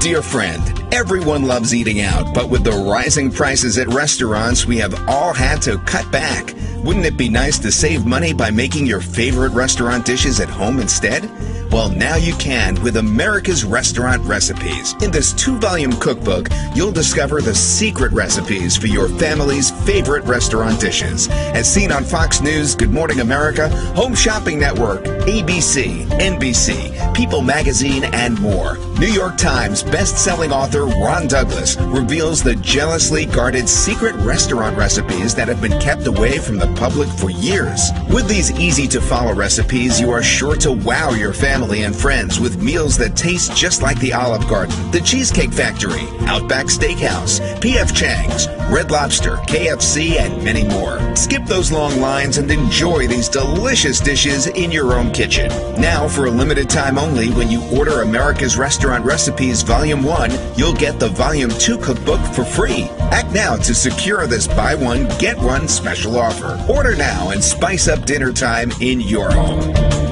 Dear friend, everyone loves eating out, but with the rising prices at restaurants, we have all had to cut back. Wouldn't it be nice to save money by making your favorite restaurant dishes at home instead? Well, now you can with America's Restaurant Recipes. In this 2-volume cookbook, you'll discover the secret recipes for your family's favorite restaurant dishes. As seen on Fox News, Good Morning America, Home Shopping Network, ABC, NBC, People Magazine, and more. New York Times best-selling author Ron Douglas reveals the jealously guarded secret restaurant recipes that have been kept away from the public for years. With these easy-to-follow recipes, you are sure to wow your family and friends with meals that taste just like the Olive Garden, the Cheesecake Factory, Outback Steakhouse, P.F. Chang's, Red Lobster, KFC, and many more. Skip those long lines and enjoy these delicious dishes in your own kitchen. Now, for a limited time only, when you order America's Restaurant Recipes Volume 1, you'll get the Volume 2 cookbook for free. Act now to secure this buy one, get one special offer. Order now and spice up dinner time in your home.